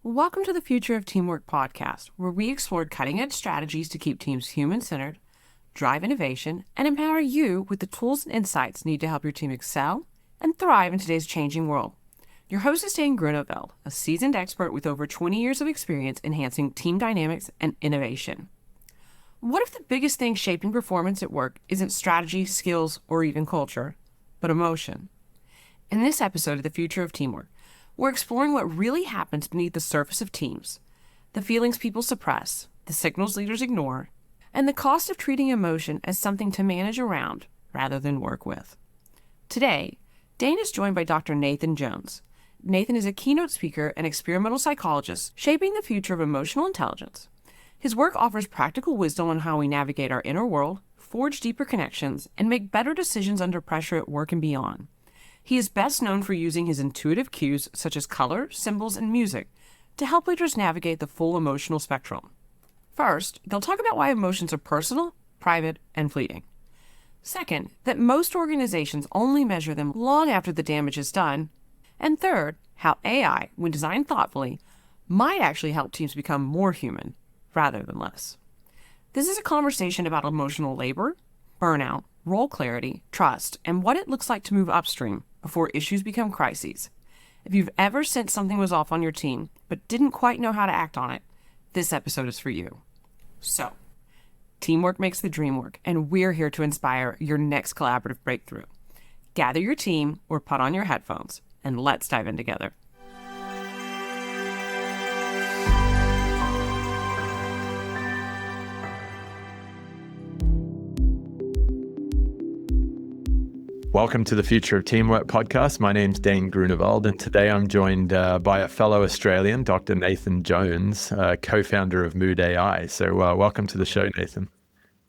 Welcome to the Future of Teamwork podcast, where we explore cutting-edge strategies to keep teams human-centered, drive innovation, and empower you with the tools and insights needed to help your team excel and thrive in today's changing world. Your host is Dane, a seasoned expert with over 20 years of experience enhancing team dynamics and innovation. What if the biggest thing shaping performance at work isn't strategy, skills, or even culture, but emotion? In this episode of The Future of Teamwork, we're exploring what really happens beneath the surface of teams, the feelings people suppress, the signals leaders ignore, and the cost of treating emotion as something to manage around rather than work with. Today, Dane is joined by Dr. Nathan Jones. Nathan is a keynote speaker and experimental psychologist shaping the future of emotional intelligence. His work offers practical wisdom on how we navigate our inner world, forge deeper connections, and make better decisions under pressure at work and beyond. He is best known for using his intuitive cues such as color, symbols, and music to help leaders navigate the full emotional spectrum. First, they'll talk about why emotions are personal, private, and fleeting. Second, that most organizations only measure them long after the damage is done. And third, how AI, when designed thoughtfully, might actually help teams become more human rather than less. This is a conversation about emotional labor, burnout, role clarity, trust, and what it looks like to move upstream before issues become crises. If you've ever sensed something was off on your team but didn't quite know how to act on it, this episode is for you. So, teamwork makes the dream work, and we're here to inspire your next collaborative breakthrough. Gather your team or put on your headphones, and let's dive in together. Welcome to the Future of Teamwork podcast. My name's Dane, and today I'm joined by a fellow Australian, Dr. Nathan Jones, co-founder of MOOD.ai. So welcome to the show, Nathan.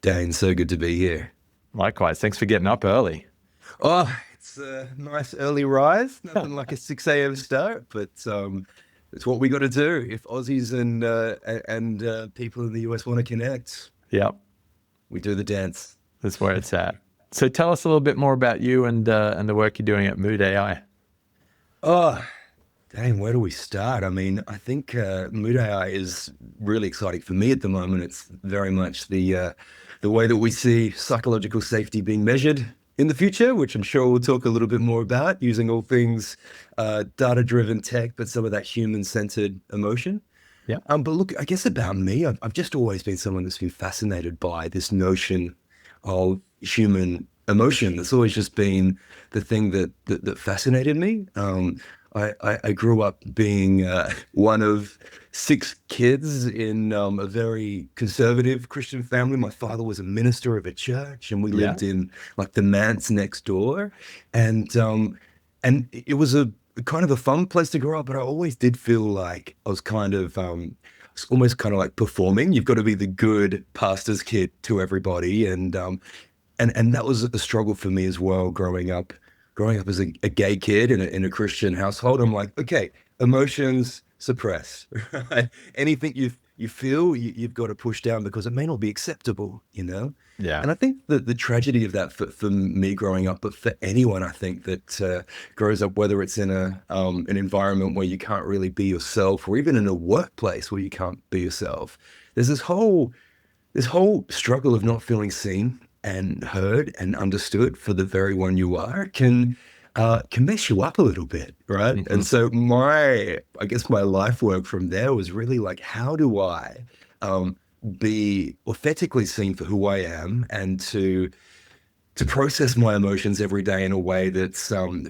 Dane, so good to be here. Likewise. Thanks for getting up early. Oh, it's a nice early rise. Nothing like a 6 a.m. start, but it's what we got to do if Aussies and people in the US want to connect. Yep. We do the dance. That's where it's at. So tell us a little bit more about you and the work you're doing at MOOD.ai. Oh, Dane, where do we start? I mean, I think MOOD.ai is really exciting for me at the moment. It's very much the way that we see psychological safety being measured in the future, which I'm sure we'll talk a little bit more about, using all things data-driven tech, but some of that human-centered emotion. Yeah. But look, I guess about me, I've just always been someone that's been fascinated by this notion of human emotion. That's always just been the thing that fascinated me. I grew up being one of 6 kids in a very conservative Christian family. My father was a minister of a church, and we lived in like the manse next door. And it was a kind of a fun place to grow up, but I always did feel like I was kind of almost kind of like performing. You've got to be the good pastor's kid to everybody, and that was a struggle for me as well. Growing up as a gay kid in a Christian household, I'm like, okay, emotions suppressed. Right? Anything you feel, you've got to push down because it may not be acceptable, you know. Yeah. And I think that the tragedy of that for me growing up, but for anyone, I think that grows up, whether it's in an environment where you can't really be yourself, or even in a workplace where you can't be yourself, there's this whole struggle of not feeling seen and heard and understood for the very one you are can mess you up a little bit, right? Mm-hmm. And so my life work from there was really like, how do I be authentically seen for who I am, and to process my emotions every day in a way that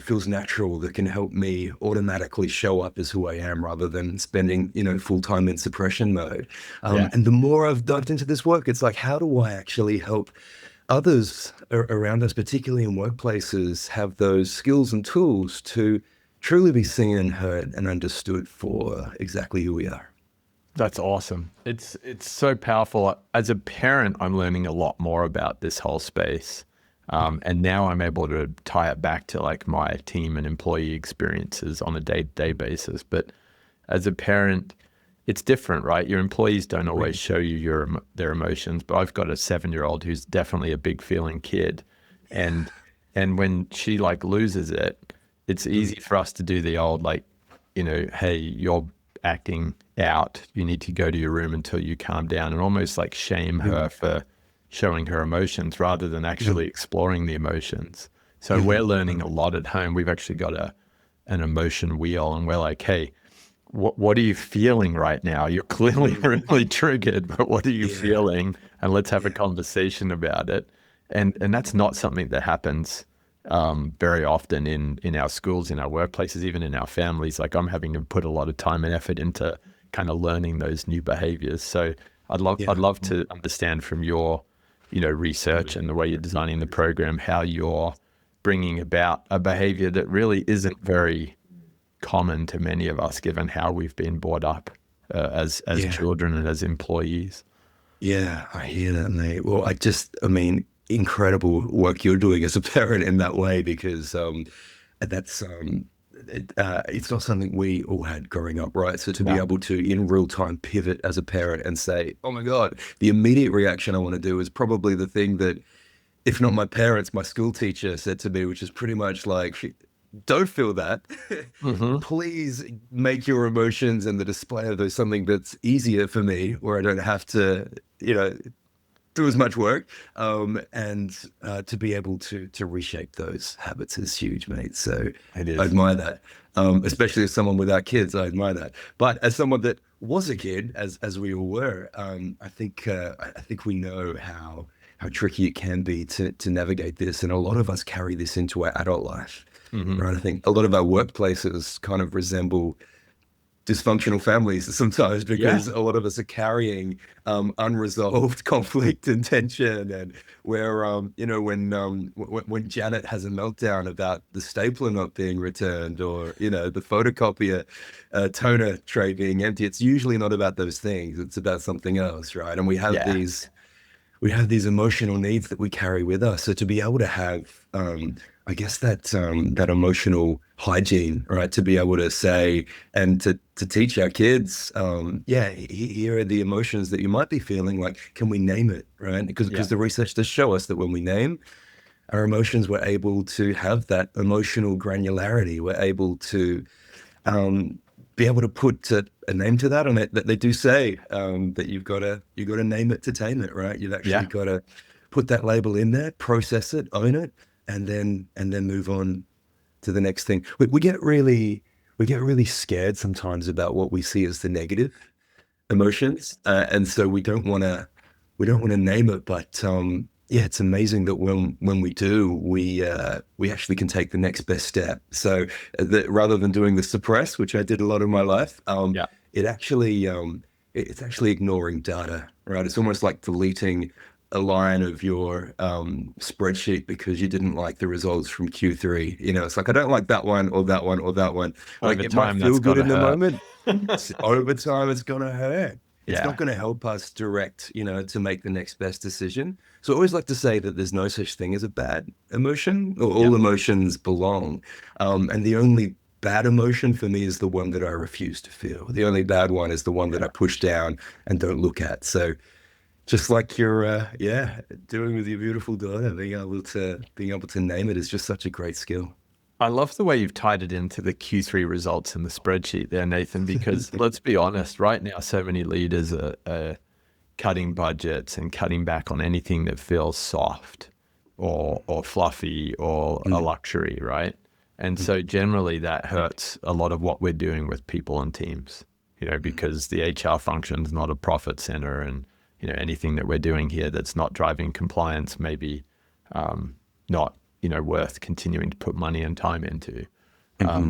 feels natural, that can help me automatically show up as who I am rather than spending, full time in suppression mode. And the more I've dived into this work, it's like, how do I actually help others around us, particularly in workplaces, have those skills and tools to truly be seen and heard and understood for exactly who we are? That's awesome. It's so powerful. As a parent, I'm learning a lot more about this whole space. And now I'm able to tie it back to like my team and employee experiences on a day-to-day basis. But as a parent, it's different, right? Your employees don't always show you their emotions, but I've got a 7-year-old who's definitely a big feeling kid. And when she like loses it, it's easy for us to do the old, like, hey, you're acting out. You need to go to your room until you calm down, and almost like shame her for showing her emotions rather than actually exploring the emotions. So we're learning a lot at home. We've actually got an emotion wheel, and we're like, hey, what are you feeling right now? You're clearly really triggered, but what are you feeling? And let's have a conversation about it. And that's not something that happens very often in our schools, in our workplaces, even in our families. Like, I'm having to put a lot of time and effort into kind of learning those new behaviors. So I'd love to understand from your, research and the way you're designing the program, how you're bringing about a behavior that really isn't very common to many of us, given how we've been brought up as children and as employees. Yeah, I hear that, mate. Well, I mean, incredible work you're doing as a parent in that way, because that's it's not something we all had growing up, right? So to be able to in real time pivot as a parent and say, oh my God, the immediate reaction I want to do is probably the thing that, if not my parents, my school teacher said to me, which is pretty much like, don't feel that. Please make your emotions and the display of those something that's easier for me, where I don't have to, do as much work. And to be able to reshape those habits is huge, mate. So I admire that. Especially as someone without kids, I admire that. But as someone that was a kid, as we all were, I think we know how tricky it can be to navigate this. And a lot of us carry this into our adult life. Right. I think a lot of our workplaces kind of resemble dysfunctional families sometimes, because a lot of us are carrying unresolved conflict and tension. And where, when Janet has a meltdown about the stapler not being returned, or, the photocopier toner tray being empty, it's usually not about those things. It's about something else, right? And we have these emotional needs that we carry with us. So to be able to have, I guess that emotional hygiene, right? To be able to say and to teach our kids, here are the emotions that you might be feeling. Like, can we name it, right? Because the research does show us that when we name our emotions, we're able to have that emotional granularity. We're able to be able to put a name to that. And they do say that you've got to name it to tame it, right? You've actually got to put that label in there, process it, own it, and then move on to the next thing. We get really scared sometimes about what we see as the negative emotions, and so we don't want to name it. But it's amazing that when we do, we actually can take the next best step. So rather than doing the suppress, which I did a lot in my life, it's actually ignoring data, right? It's almost like deleting a line of your spreadsheet because you didn't like the results from Q3. It's like, I don't like that one or that one or that one. Like, it might feel good in the moment. Over time, it's going to hurt. It's not going to help us direct, to make the next best decision. So I always like to say that there's no such thing as a bad emotion, or all emotions belong. And the only bad emotion for me is the one that I refuse to feel. The only bad one is the one that I push down and don't look at. So just like you're, doing with your beautiful daughter, being able to name it is just such a great skill. I love the way you've tied it into the Q3 results in the spreadsheet there, Nathan, because let's be honest, right now, so many leaders are cutting budgets and cutting back on anything that feels soft or fluffy or a luxury, right? And so generally that hurts a lot of what we're doing with people and teams, because the HR function is not a profit center, and anything that we're doing here that's not driving compliance, maybe not, worth continuing to put money and time into.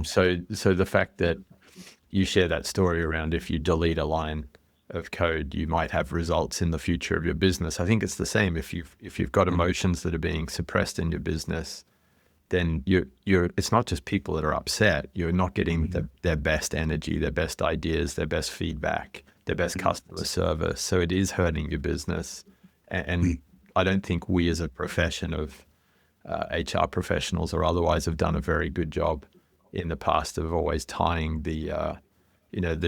So the fact that you share that story around, if you delete a line of code, you might have results in the future of your business. I think it's the same. If you've got emotions that are being suppressed in your business, then it's not just people that are upset. You're not getting their best energy, their best ideas, their best feedback, their best customer service. So it is hurting your business. And I don't think we as a profession of HR professionals or otherwise have done a very good job in the past of always tying the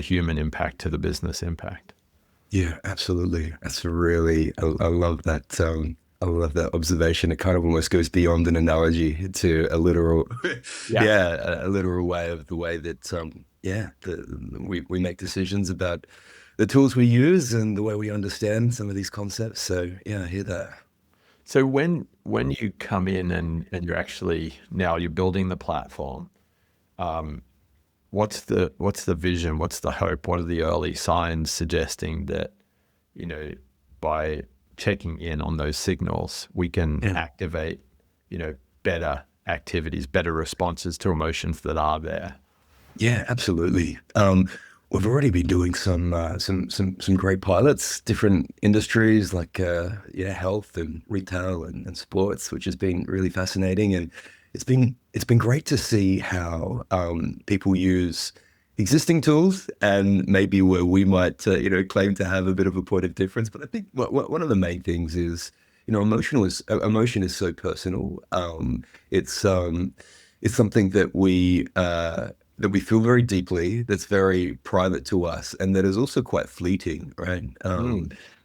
human impact to the business impact. Yeah, absolutely. That's really, I love that. I love that observation. It kind of almost goes beyond an analogy to a literal, a literal way of the way that yeah, we make decisions about the tools we use and the way we understand some of these concepts. So yeah, I hear that. So when you come in and you're actually now you're building the platform, what's the vision? What's the hope? What are the early signs suggesting that, by checking in on those signals, we can activate, better activities, better responses to emotions that are there? Yeah, absolutely. We've already been doing some great pilots, different industries like health and retail and sports, which has been really fascinating. And it's been great to see how people use existing tools and maybe where we might claim to have a bit of a point of difference. But I think one of the main things is emotion is so personal. It's something that we feel very deeply, that's very private to us, and that is also quite fleeting, right?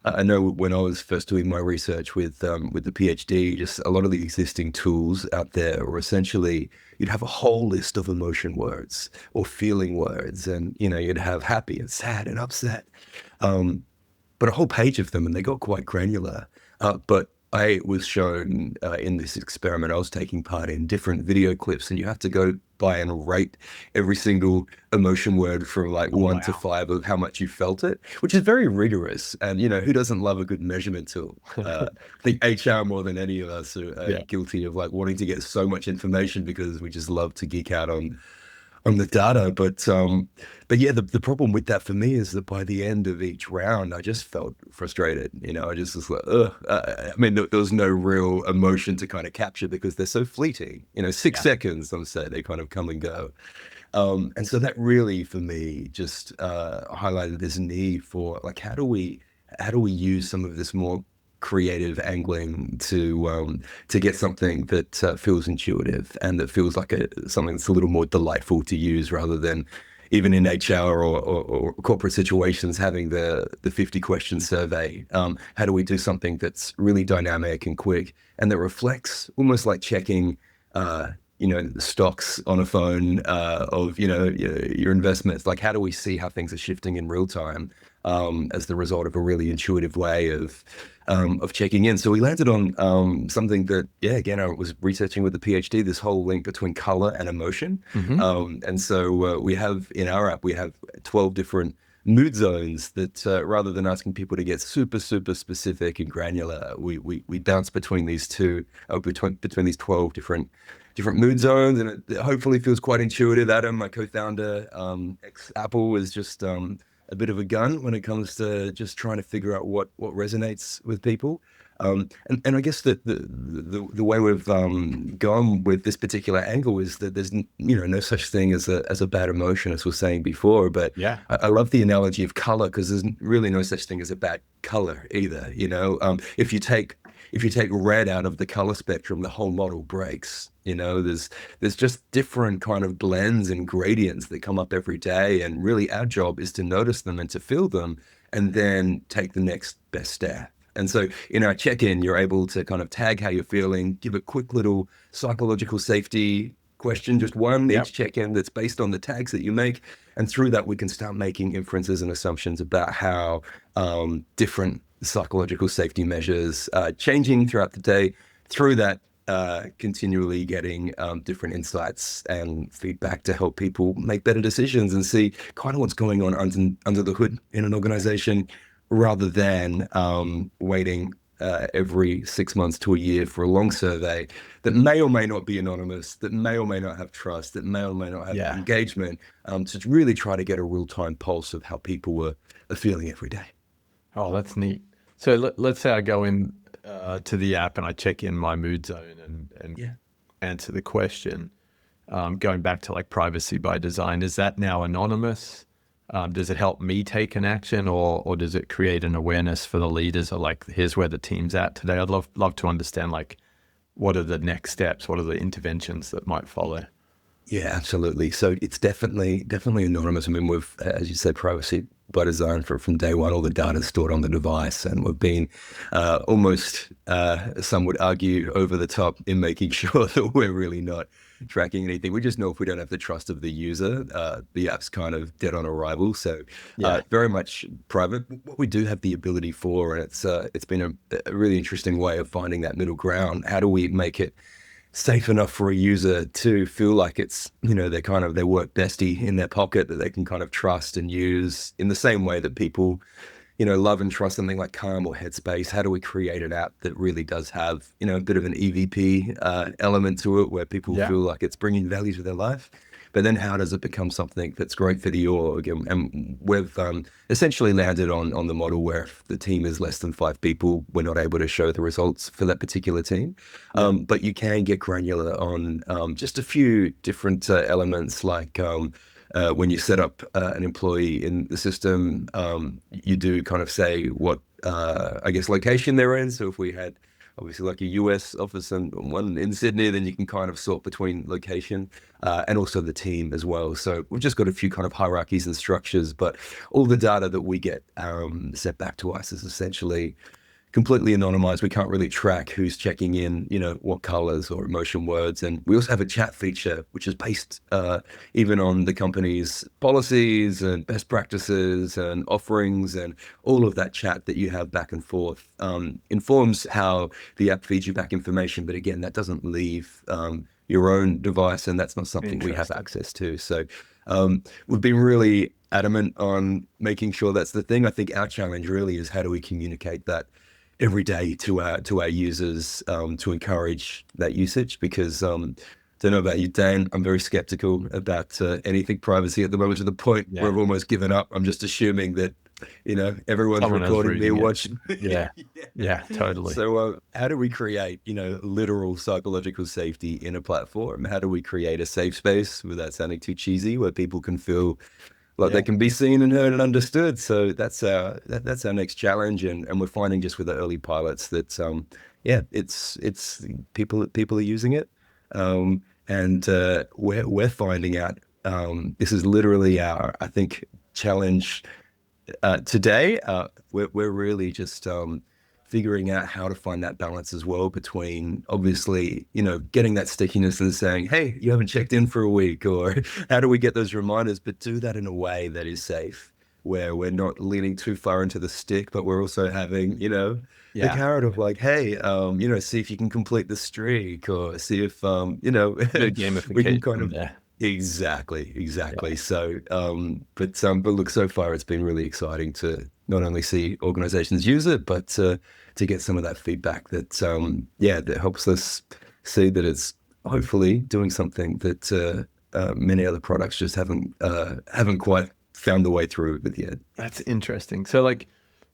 I know when I was first doing my research with the PhD, just a lot of the existing tools out there were essentially, you'd have a whole list of emotion words or feeling words, and you'd have happy and sad and upset, but a whole page of them, and they got quite granular. But I was shown in this experiment I was taking part in, different video clips, and you have to go by and rate every single emotion word from like 1 to 5 of how much you felt it, which is very rigorous. And who doesn't love a good measurement tool? I think HR more than any of us are guilty of like wanting to get so much information because we just love to geek out on the data. But yeah, the problem with that for me is that by the end of each round, I just felt frustrated. I just was like, ugh. I mean, there was no real emotion to kind of capture because they're so fleeting. 6 seconds, some say, they kind of come and go. And so that really, for me, just highlighted this need for like, how do we use some of this more creative angling to get something that feels intuitive and that feels like something that's a little more delightful to use, rather than even in HR or corporate situations having the 50 question survey. How do we do something that's really dynamic and quick and that reflects almost like checking the stocks on a phone of your investments? Like, how do we see how things are shifting in real time as the result of a really intuitive way of checking in? So we landed on something that, again, I was researching with the PhD, this whole link between color and emotion. And so we have in our app, we have 12 different mood zones that rather than asking people to get super, super specific and granular, we bounce between these between these 12 different mood zones, and it hopefully feels quite intuitive. Adam, my co-founder, ex-Apple, is just a bit of a gun when it comes to just trying to figure out what resonates with people. And I guess that the way we've gone with this particular angle is that there's no such thing as a bad emotion, as we were saying before. But I love the analogy of color, because there's really no such thing as a bad color either. If you take red out of the color spectrum, the whole model breaks. There's just different kind of blends and gradients that come up every day, and really our job is to notice them and to feel them, and then take the next best step. And so in our check-in, you're able to kind of tag how you're feeling, give a quick little psychological safety question, just one each check-in that's based on the tags that you make. And through that, we can start making inferences and assumptions about how different psychological safety measures are changing throughout the day. Through that, continually getting different insights and feedback to help people make better decisions and see kind of what's going on under the hood in an organization, rather than waiting every 6 months to a year for a long survey that may or may not be anonymous, that may or may not have trust, that may or may not have engagement, to really try to get a real-time pulse of how people are feeling every day. Oh, that's neat. So let's say I go in to the app and I check in my mood zone and answer the question. Going back to like privacy by design, is that now anonymous? Does it help me take an action, or does it create an awareness for the leaders, or like, here's where the team's at today? I'd love to understand, like, what are the next steps? What are the interventions that might follow? Yeah, absolutely. So it's definitely anonymous. I mean, we've, as you said, privacy by design from day one. All the data is stored on the device, and we've been almost, some would argue, over the top in making sure that we're really not tracking anything. We just know if we don't have the trust of the user, the app's kind of dead on arrival. So very much private. What we do have the ability for, and it's been a really interesting way of finding that middle ground. How do we make it safe enough for a user to feel like it's, their work bestie in their pocket that they can kind of trust and use in the same way that people, love and trust something like Calm or Headspace? How do we create an app that really does have, a bit of an EVP element to it where people feel like it's bringing value to their life? But then how does it become something that's great for the org? And we've essentially landed on the model where if the team is less than 5 people, we're not able to show the results for that particular team. But you can get granular on just a few different elements, like when you set up an employee in the system, you do kind of say what, location they're in. So if we had obviously like a US office and one in Sydney, then you can kind of sort between location and also the team as well. So we've just got a few kind of hierarchies and structures, but all the data that we get set back to us is essentially completely anonymized. We can't really track who's checking in, what colors or emotion words. And we also have a chat feature, which is based even on the company's policies and best practices and offerings, and all of that chat that you have back and forth informs how the app feeds you back information. But again, that doesn't leave your own device, and that's not something we have access to. So we've been really adamant on making sure that's the thing. I think our challenge really is how do we communicate that every day to our users to encourage that usage, because don't know about you, Dane, I'm very skeptical about anything privacy at the moment, to the point where I've almost given up. I'm just assuming that everyone's recording me and watching. Yeah, totally. So how do we create literal psychological safety in a platform? How do we create a safe space without sounding too cheesy, where people can feel like they can be seen and heard and understood? So that's our next challenge, and we're finding just with the early pilots that it's people are using it, and we're finding out this is literally our, I think, challenge today. We're really just figuring out how to find that balance as well between, obviously, getting that stickiness and saying, hey, you haven't checked in for a week, or how do we get those reminders, but do that in a way that is safe, where we're not leaning too far into the stick, but we're also having, the carrot of like, hey, see if you can complete the streak, or see if, gamification we can kind of, there. Exactly. Yeah. So, but look, so far it's been really exciting to not only see organizations use it, but to get some of that feedback that, that helps us see that it's hopefully doing something that many other products just haven't quite found the way through with yet. That's interesting. So like,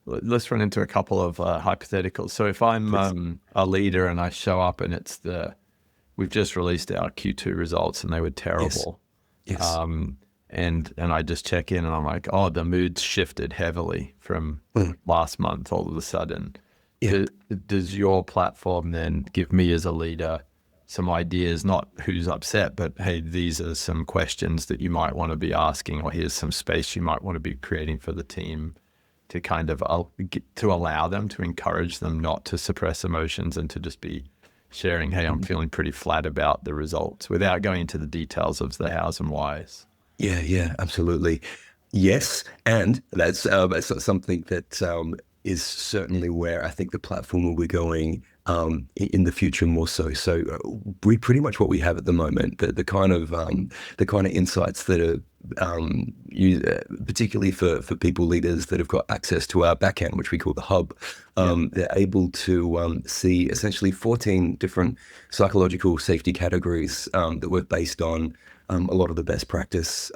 let's run into a couple of hypotheticals. So if I'm a leader and I show up and we've just released our Q2 results and they were terrible. Yes. And I just check in and I'm like, oh, the mood's shifted heavily from last month all of a sudden. Yeah. Does your platform then give me as a leader some ideas, not who's upset, but hey, these are some questions that you might want to be asking, or here's some space you might want to be creating for the team to kind of to allow them, to encourage them not to suppress emotions and to just be sharing, hey, I'm feeling pretty flat about the results, without going into the details of the hows and whys. Yeah, absolutely. Yes, and that's something that is certainly where I think the platform will be going in the future more so. So we pretty much what we have at the moment, the kind of insights that are particularly for people, leaders that have got access to our backend, which we call the hub. They're able to see essentially 14 different psychological safety categories that we've based on a lot of the best practice,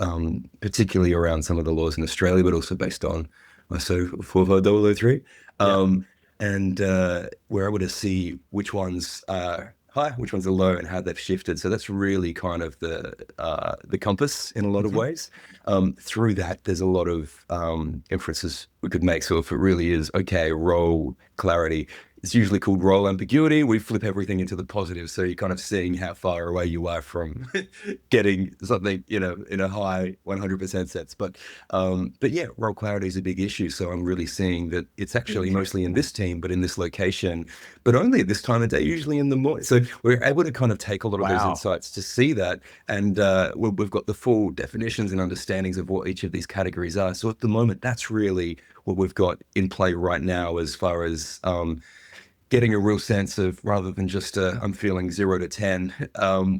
particularly around some of the laws in Australia, but also based on ISO 45003. And we're able to see which ones are high, which ones are low, and how they've shifted. So that's really kind of the compass in a lot of ways. Through that, there's a lot of inferences we could make. So if it really is, okay, role clarity, it's usually called role ambiguity. We flip everything into the positive. So you're kind of seeing how far away you are from getting something, in a high 100% sense. But yeah, role clarity is a big issue. So I'm really seeing that it's actually mostly in this team, but in this location, but only at this time of day, usually in the morning. So we're able to kind of take a lot of those insights to see that. And we've got the full definitions and understandings of what each of these categories are. So at the moment, that's really what we've got in play right now, as far as getting a real sense of, rather than just I'm feeling 0 to 10,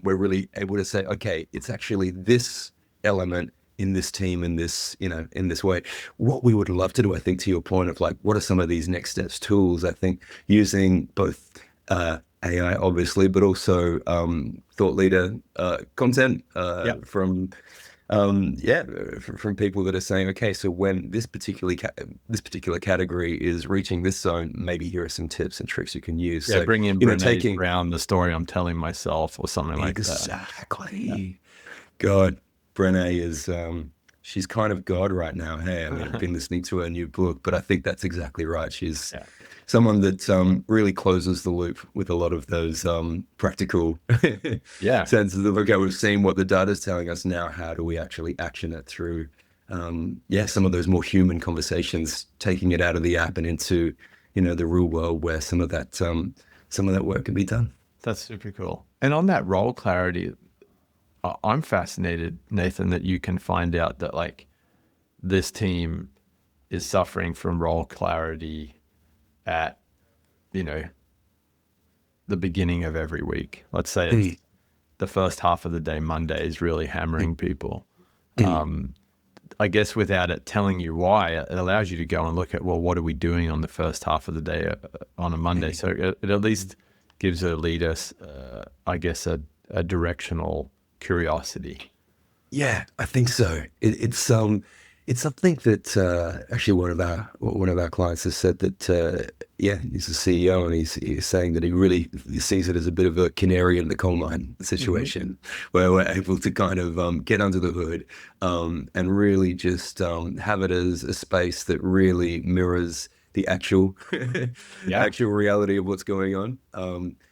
we're really able to say, okay, it's actually this element in this team, in this, in this way. What we would love to do, I think, to your point of like, what are some of these next steps tools? I think using both AI, obviously, but also thought leader content from people that are saying, okay, so when this particular category is reaching this zone, maybe here are some tips and tricks you can use. Yeah, so bring in Brené's around the story I'm telling myself, or something like that. Exactly. Yeah. God, Brené is she's kind of God right now. Hey, I mean, I've been listening to her new book, but I think that's exactly right. She's someone that really closes the loop with a lot of those practical senses of, okay, we've seen what the data is telling us. Now, how do we actually action it through, some of those more human conversations, taking it out of the app and into, the real world where some of that work can be done. That's super cool. And on that role clarity, I'm fascinated, Nathan, that you can find out that like this team is suffering from role clarity at, the beginning of every week. Let's say it's the first half of the day, Monday, is really hammering people. I guess without it telling you why, it allows you to go and look at, well, what are we doing on the first half of the day on a Monday? So it at least gives a leader, I guess, a directional curiosity. Yeah, I think so. It's something that actually one of our clients has said that he's a CEO, and he's saying that he really sees it as a bit of a canary in the coal mine situation, where we're able to kind of get under the hood and really just have it as a space that really mirrors the actual actual reality of what's going on.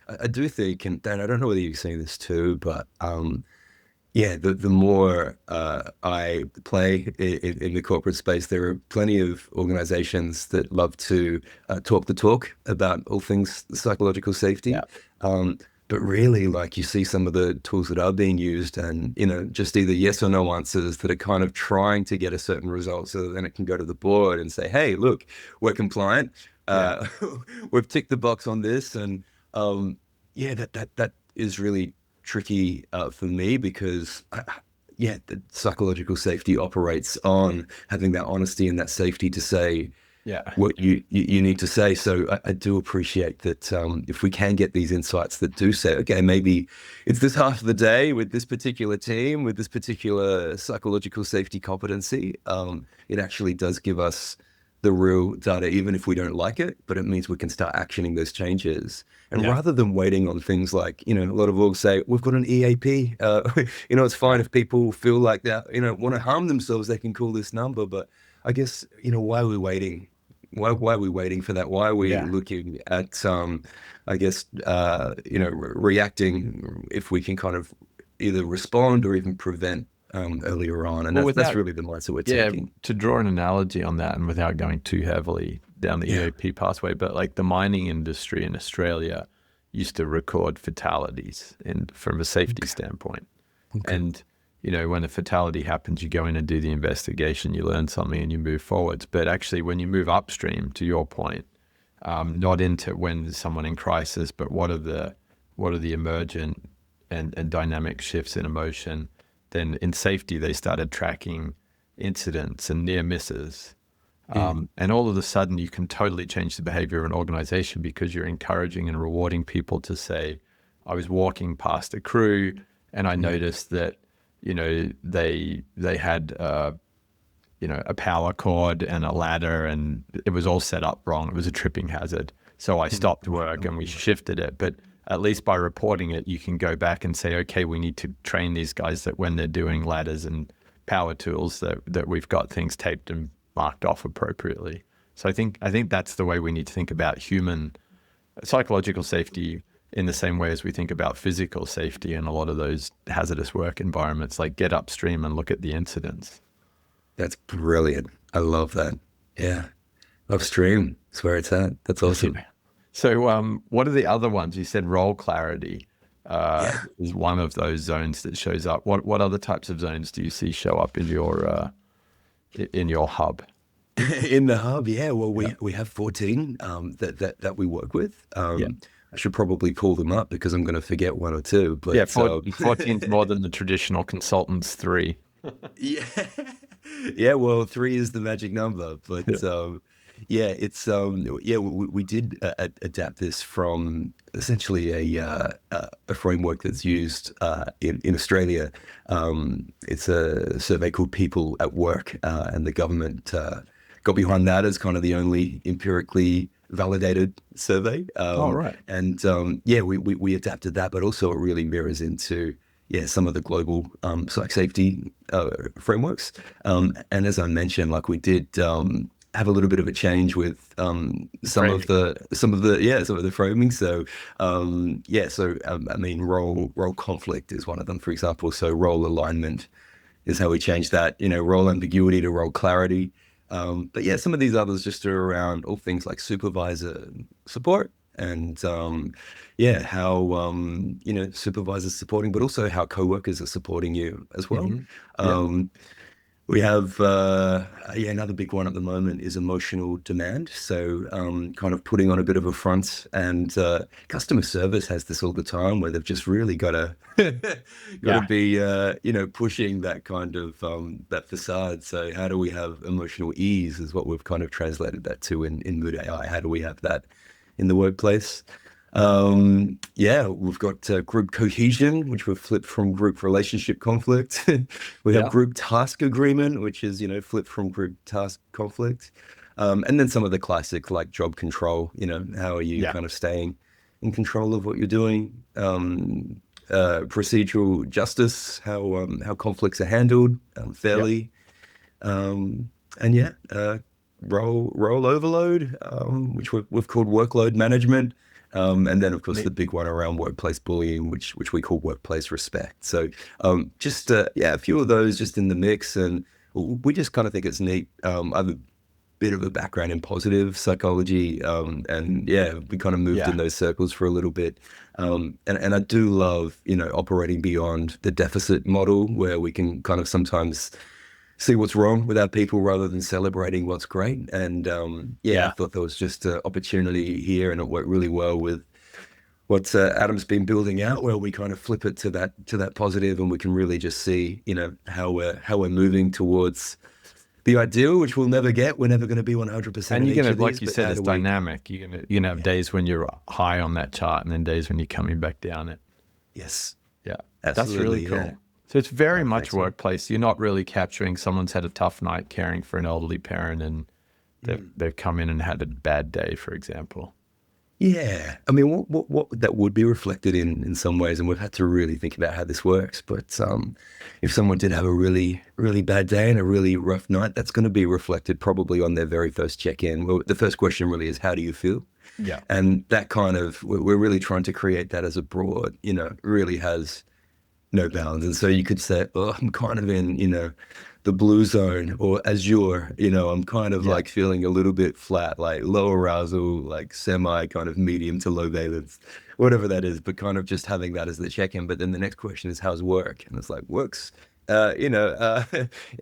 I do think, and Dan, I don't know whether you've seen this too, but the more I play in the corporate space, there are plenty of organizations that love to talk the talk about all things psychological safety. But really, like, you see some of the tools that are being used, and, just either yes or no answers that are kind of trying to get a certain result, so that then it can go to the board and say, hey, look, we're compliant. We've ticked the box on this. And that is really tricky for me, because the psychological safety operates on having that honesty and that safety to say what you need to say. So I do appreciate that if we can get these insights that do say, okay, maybe it's this half of the day with this particular team, with this particular psychological safety competency, it actually does give us the real data, even if we don't like it, but it means we can start actioning those changes. And rather than waiting on things like, a lot of orgs say, we've got an EAP, it's fine if people feel like that, want to harm themselves, they can call this number. But I guess, why are we waiting? Why are we waiting for that? Why are we looking at, reacting if we can kind of either respond or even prevent earlier on? And that's really the mindset we're taking. To draw an analogy on that, and without going too heavily down the EAP pathway, but like the mining industry in Australia used to record fatalities from a safety standpoint. And, when a fatality happens, you go in and do the investigation, you learn something and you move forwards. But actually, when you move upstream, to your point, not into when there's someone in crisis, but what are the emergent and dynamic shifts in emotion, then in safety, they started tracking incidents and near misses. And all of a sudden, you can totally change the behavior of an organization, because you're encouraging and rewarding people to say, I was walking past a crew and I noticed that, they had, a power cord and a ladder, and it was all set up wrong. It was a tripping hazard. So I stopped work and we shifted it. But at least by reporting it, you can go back and say, okay, we need to train these guys that when they're doing ladders and power tools, that we've got things taped and marked off appropriately. So I think that's the way we need to think about human psychological safety in the same way as we think about physical safety in a lot of those hazardous work environments, like get upstream and look at the incidents. That's brilliant. I love that. Yeah. Upstream is where it's at. That's awesome. So what are the other ones? You said role clarity Yeah. is one of those zones that shows up. What other types of zones do you see show up in your hub? In the hub, yeah. Well, we have 14 that we work with. I should probably pull them up because I'm going to forget one or two. But yeah, 14 is more than the traditional consultant's 3. yeah, yeah. Well, 3 is the magic number. But yeah, it's we did adapt this from essentially a framework that's used in Australia. It's a survey called People at Work, and the government got behind that as kind of the only empirically validated survey. Right. And we adapted that, but also it really mirrors into some of the global psych safety frameworks. And as I mentioned, like we did have a little bit of a change with some of the framing. So I mean, role conflict is one of them, for example. So role alignment is how we change that. Role ambiguity to role clarity. But yeah, some of these others just are around all things like supervisor support and how supervisors supporting, but also how coworkers are supporting you as well. Mm-hmm. We have another big one at the moment is emotional demand. So kind of putting on a bit of a front, and customer service has this all the time where they've just really got to be pushing that kind of that facade. So how do we have emotional ease is what we've kind of translated that to in MOOD.ai. How do we have that in the workplace? We've got group cohesion, which we've flipped from group relationship conflict. We have group task agreement, which is, flipped from group task conflict. And then some of the classics like job control, how are you kind of staying in control of what you're doing? Procedural justice, how conflicts are handled fairly. Role overload, which we've called workload management. And then, of course, the big one around workplace bullying, which we call workplace respect. So a few of those just in the mix. And we just kind of think it's neat. I have a bit of a background in positive psychology. We kind of moved in those circles for a little bit. And I do love, operating beyond the deficit model where we can kind of sometimes see what's wrong with our people rather than celebrating what's great. And I thought there was just an opportunity here, and it worked really well with what Adam's been building out, where we kind of flip it to that positive, and we can really just see, how we're moving towards the ideal, which we'll never get. We're never going to be 100%. And you're going to, like you said, it's dynamic. You're going to have days when you're high on that chart, and then days when you're coming back down it. Yes. Yeah. Absolutely, that's really cool. Yeah. So it's very much workplace. You're not really capturing someone's had a tough night caring for an elderly parent and they've come in and had a bad day, for example. Yeah. I mean, what that would be reflected in some ways, and we've had to really think about how this works. But if someone did have a really, really bad day and a really rough night, that's going to be reflected probably on their very first check-in. Well, the first question really is, how do you feel? Yeah. And that kind of, we're really trying to create that as a broad, really has no bounds. And so you could say, I'm kind of in, the blue zone or azure, I'm kind of like feeling a little bit flat, like low arousal, like semi kind of medium to low valence, whatever that is, but kind of just having that as the check-in. But then the next question is, how's work? And it's like, work's,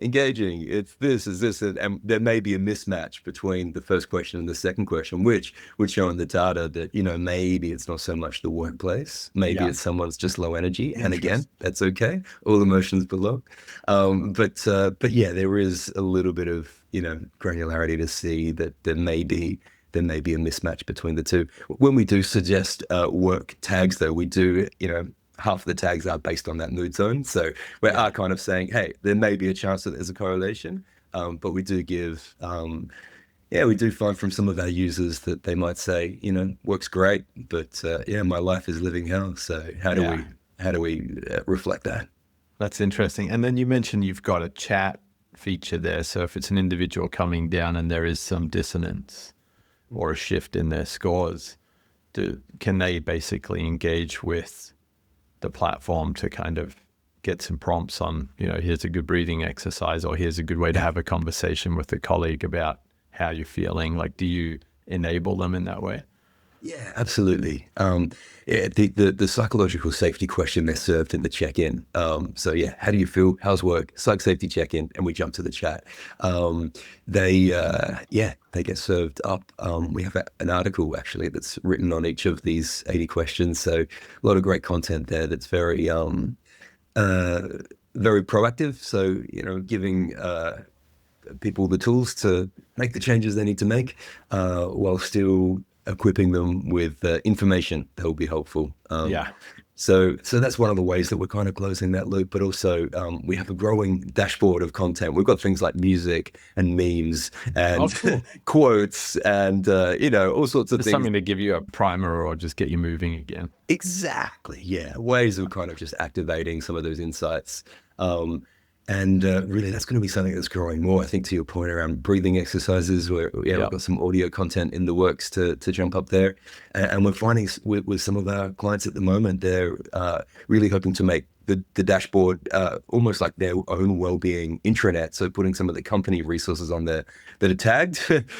engaging. It's this, is this, and there may be a mismatch between the first question and the second question, which would show in the data that, maybe it's not so much the workplace, maybe it's someone's just low energy. And again, that's okay. All emotions belong. But there is a little bit of, granularity to see that there may be a mismatch between the two. When we do suggest work tags, though, we do, half of the tags are based on that mood zone. So we are kind of saying, hey, there may be a chance that there's a correlation, but we do give, we do find from some of our users that they might say, work's great, but my life is living hell. So how do we reflect that? That's interesting. And then you mentioned you've got a chat feature there. So if it's an individual coming down and there is some dissonance or a shift in their scores, can they basically engage with the platform to kind of get some prompts on, here's a good breathing exercise, or here's a good way to have a conversation with a colleague about how you're feeling? Like, do you enable them in that way? Yeah, absolutely. The psychological safety question they're served in the check-in. So yeah, how do you feel? How's work? Psych safety check-in, and we jump to the chat. They get served up. We have an article actually that's written on each of these 80 questions. So a lot of great content there that's very proactive. So giving people the tools to make the changes they need to make, while still equipping them with information that will be helpful. So that's one of the ways that we're kind of closing that loop. But also, we have a growing dashboard of content. We've got things like music and memes and quotes and all sorts of things. Something to give you a primer or just get you moving again. Exactly. Yeah. Ways of kind of just activating some of those insights. Really, that's going to be something that's growing more. I think to your point around breathing exercises, where we've got some audio content in the works to jump up there. And we're finding with some of our clients at the moment, they're really hoping to make the dashboard almost like their own wellbeing intranet. So putting some of the company resources on there that are tagged.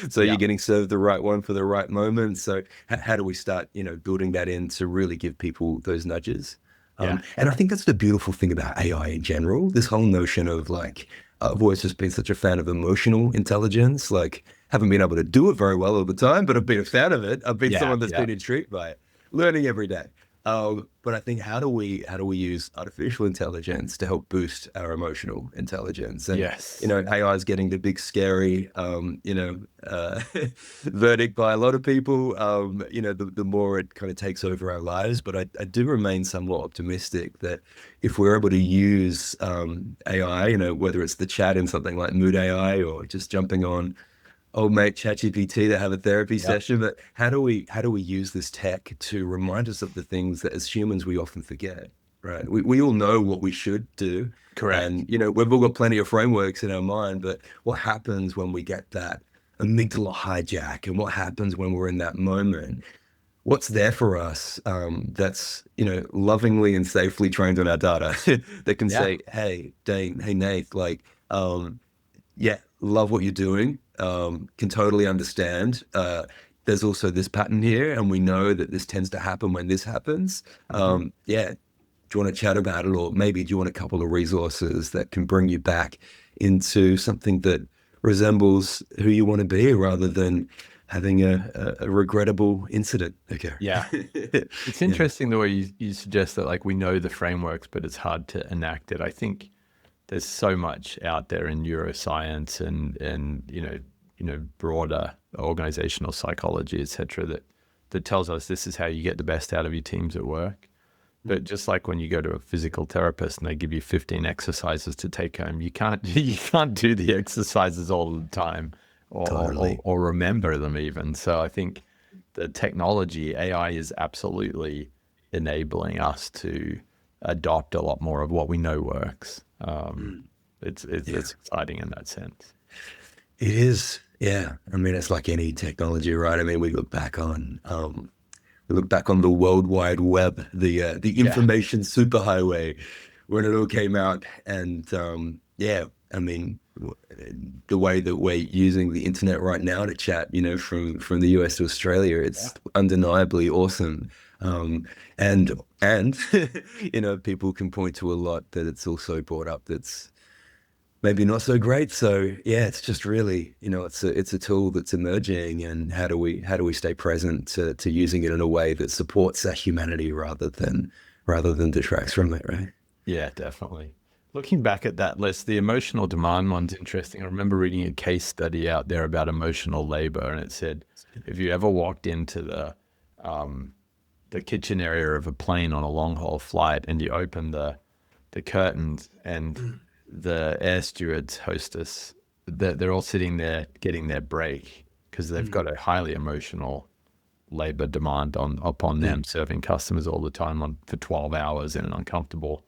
So you're getting served the right one for the right moment. So how do we start, building that in to really give people those nudges? And I think that's the beautiful thing about AI in general, this whole notion of like, I've always just been such a fan of emotional intelligence, like haven't been able to do it very well all the time, but I've been a fan of it. I've been someone that's been intrigued by it, learning every day. But I think how do we use artificial intelligence to help boost our emotional intelligence? And AI is getting the big scary verdict by a lot of people. The more it kind of takes over our lives. But I do remain somewhat optimistic that if we're able to use AI, whether it's the chat in something like MOOD.ai or just jumping on old mate ChatGPT to have a therapy session, but how do we use this tech to remind us of the things that as humans we often forget, right? We all know what we should do. Correct. And we've all got plenty of frameworks in our mind, but what happens when we get that amygdala hijack, and what happens when we're in that moment? What's there for us that's lovingly and safely trained on our data that can say, hey Dane, hey Nate, like love what you're doing, can totally understand. There's also this pattern here, and we know that this tends to happen when this happens. Do you want to chat about it? Or maybe do you want a couple of resources that can bring you back into something that resembles who you want to be, rather than having a regrettable incident occur? Yeah. It's interesting the way you suggest that, like, we know the frameworks, but it's hard to enact it. I think there's so much out there in neuroscience and broader organizational psychology, et cetera, that tells us this is how you get the best out of your teams at work. But just like when you go to a physical therapist and they give you 15 exercises to take home, you can't do the exercises all the time or remember them even. So I think the technology, AI, is absolutely enabling us to adopt a lot more of what we know works. It's exciting in that sense. It is. Yeah. I mean, it's like any technology, right? I mean, we look back on the World Wide Web, the information superhighway, when it all came out. And I mean, the way that we're using the internet right now to chat, from the US to Australia, it's undeniably awesome. And people can point to a lot that it's also brought up that's maybe not so great. So it's just really, it's a tool that's emerging, and how do we stay present to using it in a way that supports our humanity rather than detracts from it, right? Yeah, definitely. Looking back at that list, the emotional demand one's interesting. I remember reading a case study out there about emotional labor, and it said, if you ever walked into the kitchen area of a plane on a long haul flight and you open the curtains and the air stewards, hostess, they're all sitting there getting their break because they've got a highly emotional labor demand upon them, serving customers all the time for 12 hours in an uncomfortable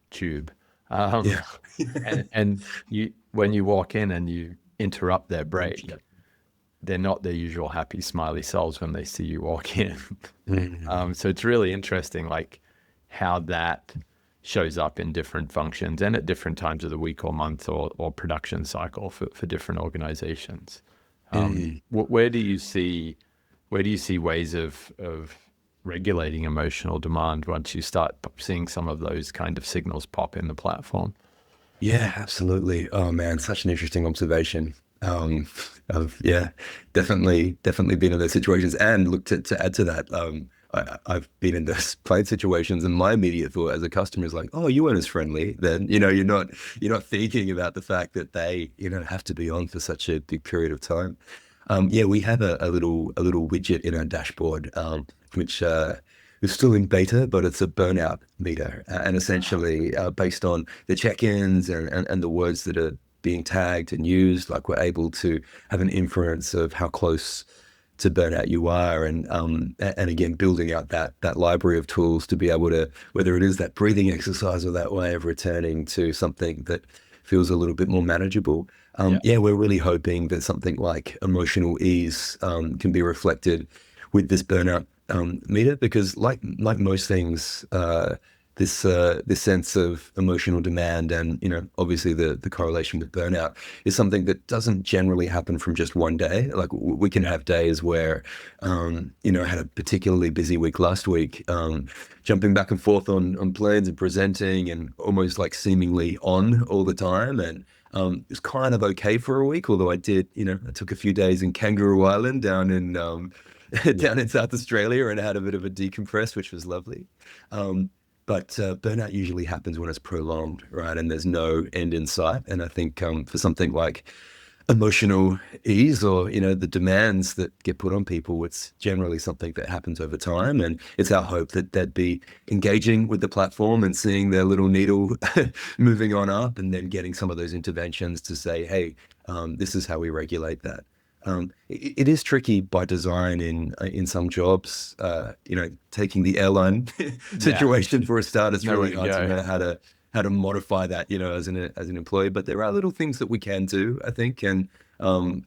tube. And when you walk in and you interrupt their break, they're not their usual happy, smiley selves when they see you walk in. So it's really interesting, like how that shows up in different functions and at different times of the week or month or production cycle for different organizations. Where do you see ways of regulating emotional demand once you start seeing some of those kind of signals pop in the platform? Yeah, absolutely. Oh man, such an interesting observation. Yeah, definitely been in those situations. And look, to add to that, I've been in those played situations, and my immediate thought as a customer is like, "Oh, you weren't as friendly." Then you're not thinking about the fact that they have to be on for such a big period of time. Yeah, we have a little widget in our dashboard, which is still in beta, but it's a burnout meter, and essentially based on the check-ins and the words that are being tagged and used, like we're able to have an inference of how close to burnout you are, and again building out that library of tools to be able to, whether it is that breathing exercise or that way of returning to something that feels a little bit more manageable. Yeah, we're really hoping that something like emotional ease can be reflected with this burnout meter, because like most things, this sense of emotional demand and obviously the correlation with burnout is something that doesn't generally happen from just one day. Like we can have days where I had a particularly busy week last week, jumping back and forth on planes and presenting and almost like seemingly on all the time, and it was kind of okay for a week, although I took a few days in Kangaroo Island down in down in South Australia and had a bit of a decompress, which was lovely. But burnout usually happens when it's prolonged, right? And there's no end in sight. And I think for something like emotional ease or, the demands that get put on people, it's generally something that happens over time. And it's our hope that they'd be engaging with the platform and seeing their little needle moving on up, and then getting some of those interventions to say, hey, this is how we regulate that. It is tricky by design in some jobs. Taking the airline situation for a start, it's really hard to know how to modify that, as an employee. But there are little things that we can do, I think, and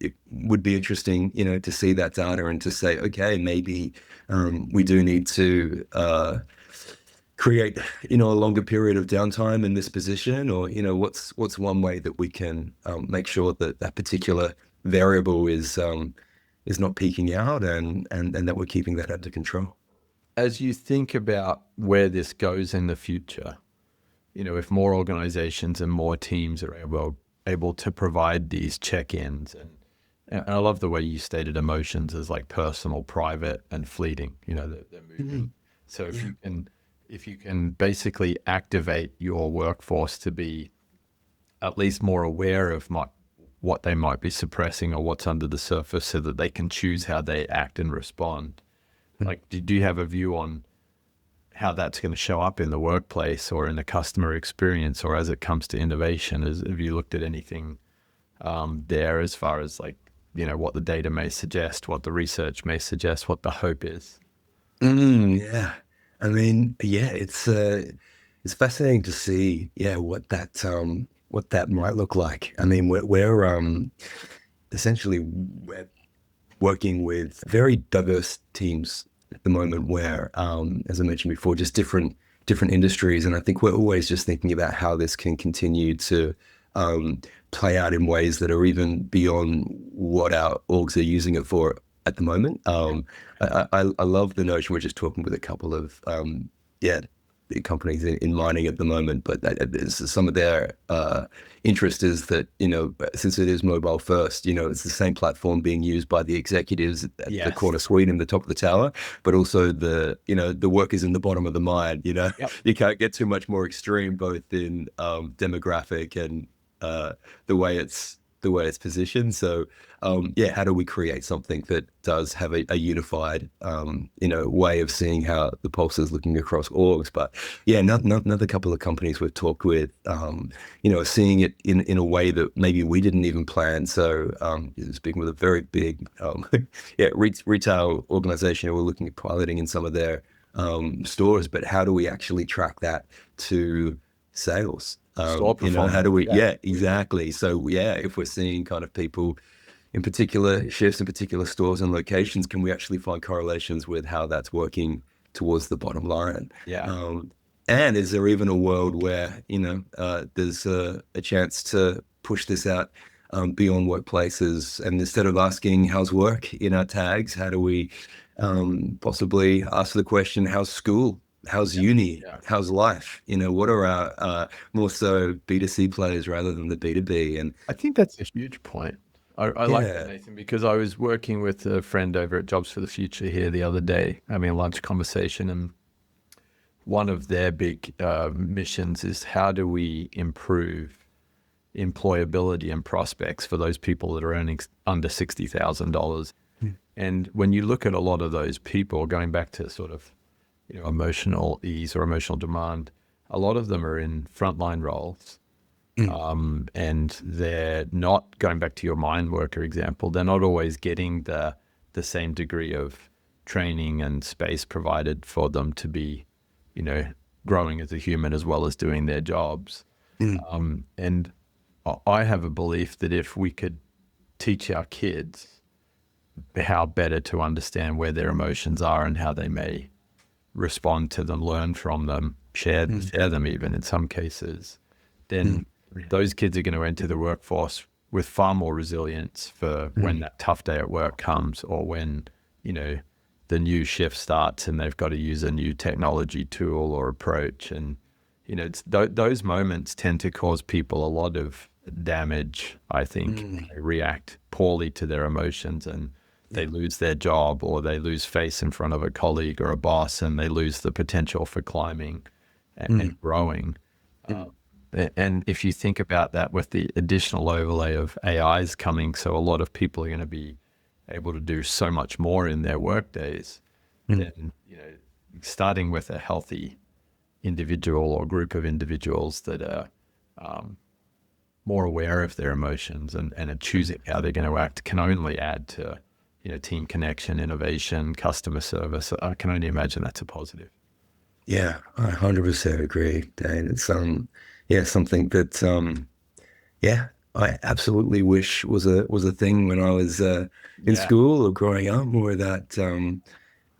it would be interesting, to see that data and to say, okay, maybe we do need to create, a longer period of downtime in this position, or what's one way that we can make sure that that particular variable is not peaking out, and that we're keeping that under control. As you think about where this goes in the future, if more organizations and more teams are able to provide these check-ins, and I love the way you stated emotions as like personal, private, and fleeting. They're moving. So if you can basically activate your workforce to be at least more aware of what they might be suppressing or what's under the surface, so that they can choose how they act and respond. Like, do you have a view on how that's going to show up in the workplace or in the customer experience, or as it comes to innovation? Have you looked at anything there as far as like, what the data may suggest, what the research may suggest, what the hope is? Yeah. I mean, yeah, it's fascinating to see, what that might look like. I mean, we're essentially we're working with very diverse teams at the moment, where, as I mentioned before, just different industries, and I think we're always just thinking about how this can continue to play out in ways that are even beyond what our orgs are using it for at the moment. I love the notion. We're just talking with a couple of companies in mining at the moment, but some of their interest is that, since it is mobile first, it's the same platform being used by the executives at the corner suite in the top of the tower, but also the workers in the bottom of the mine. You can't get too much more extreme, both in demographic and the way it's positioned. So how do we create something that does have a unified way of seeing how the pulse is looking across orgs? But another couple of companies we've talked with are seeing it in a way that maybe we didn't even plan. So speaking with a very big retail organization who we're looking at piloting in some of their stores, but how do we actually track that to sales? Store performance. How do we exactly. So if we're seeing kind of people in particular shifts, in particular stores and locations, can we actually find correlations with how that's working towards the bottom line? Yeah. And is there even a world where, there's a chance to push this out beyond workplaces? And instead of asking how's work in our tags, how do we possibly ask the question, how's school? How's uni? Yeah. How's life? What are our more so B2C players rather than the B2B? And I think that's a huge point. I like that, yeah, Nathan, because I was working with a friend over at Jobs for the Future here the other day, having a lunch conversation, and one of their big missions is how do we improve employability and prospects for those people that are earning under $60,000. And when you look at a lot of those people, going back to sort of emotional ease or emotional demand, a lot of them are in frontline roles. And they're not, going back to your mine worker example, they're not always getting the same degree of training and space provided for them to be, growing as a human as well as doing their jobs. And I have a belief that if we could teach our kids how better to understand where their emotions are and how they may respond to them, learn from them, share them even in some cases, then those kids are going to enter the workforce with far more resilience for when that tough day at work comes, or when, the new shift starts and they've got to use a new technology tool or approach. And, those moments tend to cause people a lot of damage, I think. They react poorly to their emotions and they lose their job, or they lose face in front of a colleague or a boss, and they lose the potential for climbing and growing. And if you think about that with the additional overlay of AIs coming, so a lot of people are going to be able to do so much more in their work days, then, starting with a healthy individual or group of individuals that are more aware of their emotions and are choosing how they're going to act can only add to, team connection, innovation, customer service. I can only imagine that's a positive. Yeah, I 100% agree, Dane. It's something that I absolutely wish was a thing when I was in school or growing up, or that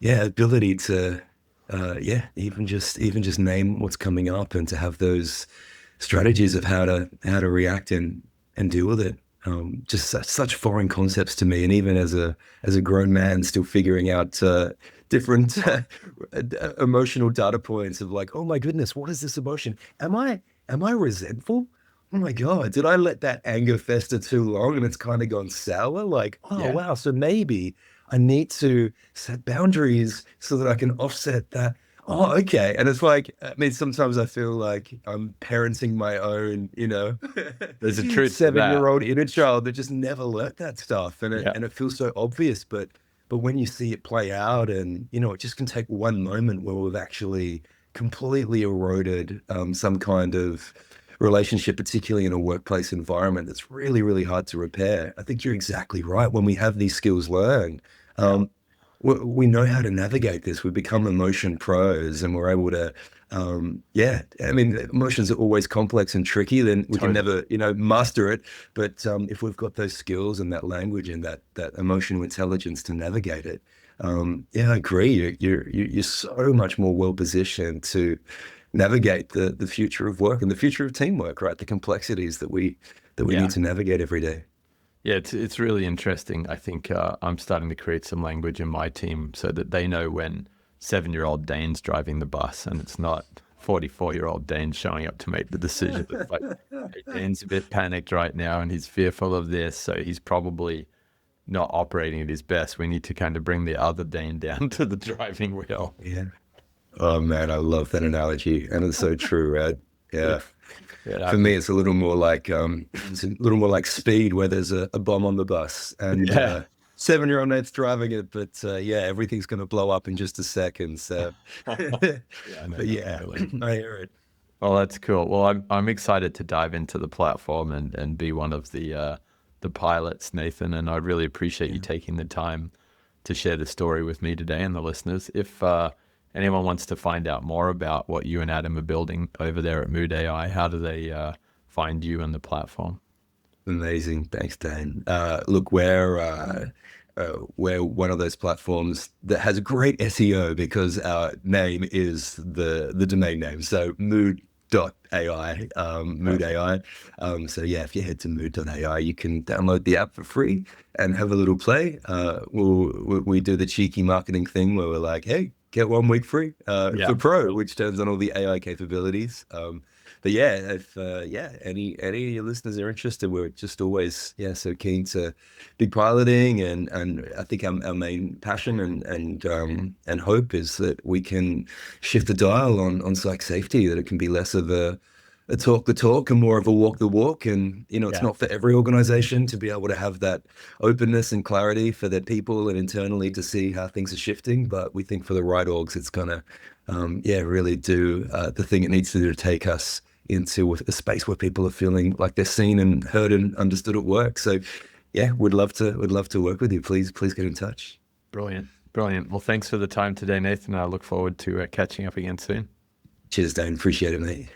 ability to even just name what's coming up and to have those strategies of how to react and deal with it. Just such foreign concepts to me, and even as a grown man, still figuring out different emotional data points of like, oh my goodness, what is this emotion? Am I resentful? Oh my God, did I let that anger fester too long and it's kind of gone sour? Like, wow, so maybe I need to set boundaries so that I can offset that. Oh, okay. And it's like, sometimes I feel like I'm parenting my own, There's a truth to that. 7-year-old inner child that just never learnt that stuff. And it feels so obvious, but when you see it play out, and, it just can take one moment where we've actually completely eroded some kind of relationship, particularly in a workplace environment that's really, really hard to repair. I think you're exactly right. When we have these skills learned, we know how to navigate this. We become emotion pros, and we're able to, emotions are always complex and tricky. Then we can never, master it. But if we've got those skills and that language and that emotional intelligence to navigate it, I agree. You're so much more well positioned to navigate the future of work and the future of teamwork, right? The complexities that we need to navigate every day. Yeah, it's really interesting. I think I'm starting to create some language in my team so that they know when 7-year-old Dane's driving the bus and it's not 44-year-old Dane showing up to make the decision. It's like, hey, Dane's a bit panicked right now and he's fearful of this, so he's probably not operating at his best. We need to kind of bring the other Dane down to the driving wheel. Yeah. Oh man, I love that analogy, and it's so true, right? Yeah. For me, it's a little more like Speed, where there's a bomb on the bus, and 7-year-old Nate's driving it, but everything's going to blow up in just a second. So, I hear it. Well, that's cool. Well, I'm excited to dive into the platform and be one of the pilots, Nathan. And I really appreciate you taking the time to share the story with me today and the listeners. If anyone wants to find out more about what you and Adam are building over there at MOOD.ai, how do they find you and the platform? Amazing. Thanks, Dane. Look, we're one of those platforms that has great SEO because our name is the domain name. So MOOD.ai, MOOD.ai. So yeah, if you head to MOOD.ai, you can download the app for free and have a little play. We do the cheeky marketing thing where we're like, hey, get 1 week free for Pro, which turns on all the AI capabilities. But yeah, if any of your listeners are interested, we're just always so keen to be piloting, and I think our main passion and hope is that we can shift the dial on psych safety, that it can be less of a talk the talk and more of a walk the walk. And it's not for every organization to be able to have that openness and clarity for their people and internally to see how things are shifting. But we think for the right orgs, it's gonna really do the thing it needs to do to take us into a space where people are feeling like they're seen and heard and understood at work. So yeah, would love to work with you. Please get in touch. Brilliant. Well, thanks for the time today, Nathan. I look forward to catching up again soon. Cheers, Dane. Appreciate it, mate.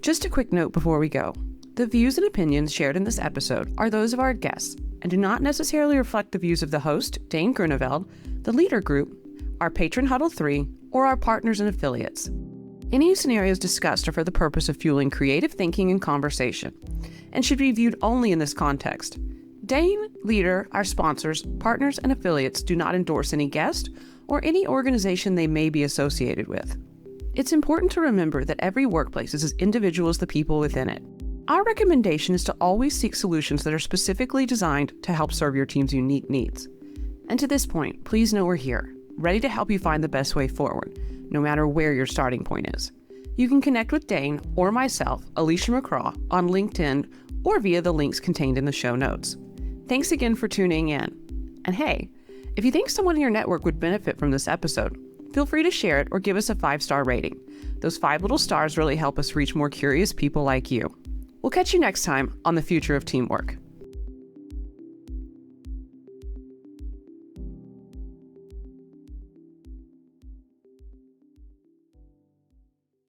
Just a quick note before we go. The views and opinions shared in this episode are those of our guests and do not necessarily reflect the views of the host, Dane Grunewald, the Leader Group, our patron Huddle 3, or our partners and affiliates. Any scenarios discussed are for the purpose of fueling creative thinking and conversation, and should be viewed only in this context. Dane, Leader, our sponsors, partners, and affiliates do not endorse any guest or any organization they may be associated with. It's important to remember that every workplace is as individual as the people within it. Our recommendation is to always seek solutions that are specifically designed to help serve your team's unique needs. And to this point, please know we're here, ready to help you find the best way forward, no matter where your starting point is. You can connect with Dane or myself, Alicia McCraw, on LinkedIn or via the links contained in the show notes. Thanks again for tuning in. And hey, if you think someone in your network would benefit from this episode, feel free to share it or give us a 5-star rating. Those 5 little stars really help us reach more curious people like you. We'll catch you next time on The Future of Teamwork.